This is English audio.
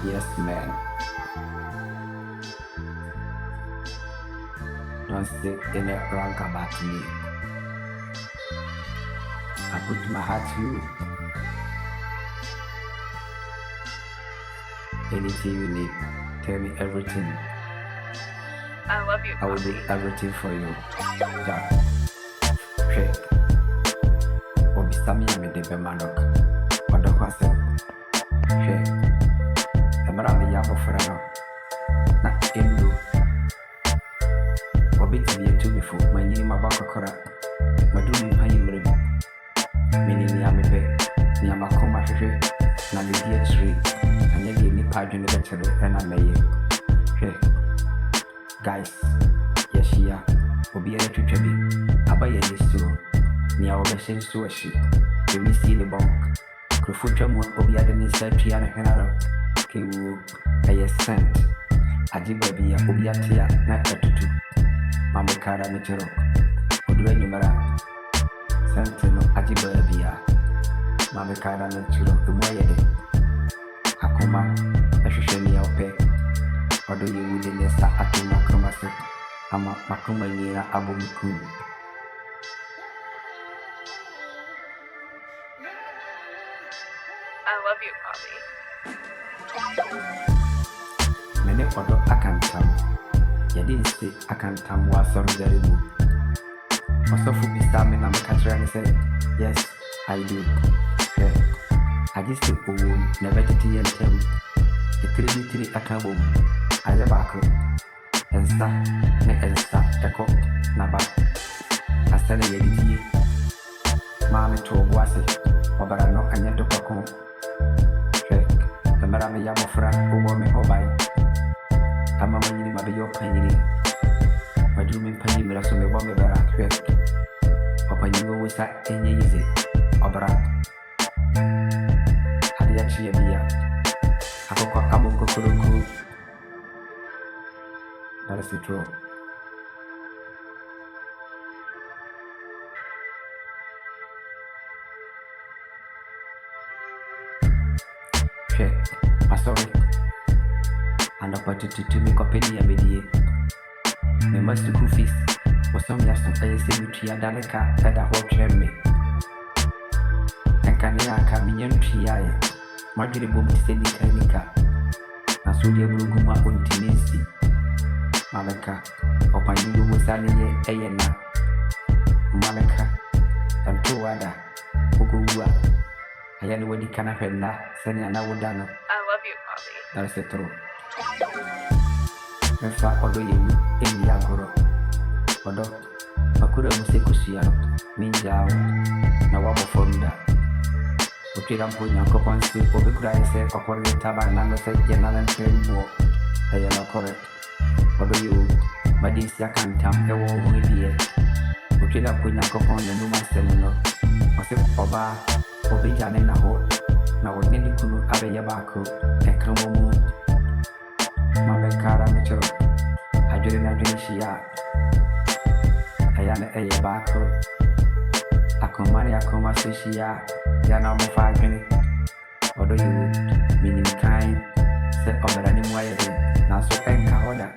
Yes, man. Don't say any wrong about me. I put my heart to you. Anything you need, tell me everything. I love you, I will do Poppy. everything for you. Jack. Hey. Obi Sami Yami de Bemanok. What the was it? Hey. Emerald Yabo Frano. Not Indo. Obi to be a two before my name about Kokora. Maduni Payim. Meaning Yamibe. Yamakoma He. Namidia Tree. And you gave me pardon the better and I may. Hey. Guys, yes, yeah, will be a little chubby. I buy a list too. Near our machine to a ship. You will see the bonk. Crofutrum will be at the necessary and a canal. Kiwu, a cent. A jibby, a obiatia, not a tutu. Mamma Cara Mitero. Udre numera. Sentinel, a jibby. Mamma Cara Mitero, the Moyade. Akuma, a shishani of pay. Or do you really need to act in Macromaster? I'm a Macromania Abumiku. I love you, Poppy. Many other I can't come. You didn't say I can't come was so very good. Also, for me, stamming, I'm a catcher and say, yes, I do. Hey, I just took a wound, never did you tell me. The 3 I can't boom. I have a cook. And stop, the cook, Naba. I stand a lady. Mammy told was it, or but I know I need to go home. Hey, the Madame Yamo friend who want me or buy. I'm a man in my your penny. My dreaming penny will also be one of our trick. Or when you always at any easy, or but I had actually a beer. I got Abu Kukuruku. That is the truth. Check. I'm sorry. And opportunity to make up any media. Me must do fees. For some years, I say we try Danica at a whole train me. And can you come in PI? Marjorie Boom to send the Kanika. And so the Bluguma on Tinisi. Malaka, upon you was only a na Malaka, and two other Ukua. I anybody can have na sending an hour down. I love you, Poppy. That's the truth. In fact, although you in the Agoro, although Makura Musikusia, Minjao, Nawabo Fonda. Okay, I'm putting your coupon still over Christ, according to Taban, and I said, General Train War. I am correct. Although you, but this I can't tell the war with the okay, I'm putting your coupon the Numa Seminole. Was it Oba, Obijan in a hole? Now, what did you do? Have a Yabaco, a Cromo, Mamma Cara Mitchell. I didn't Shia. I am a Yabaco. I come marry a coma Shia. Yana 5 minutes. Although you, meaning kind, said over any way, now so thank God.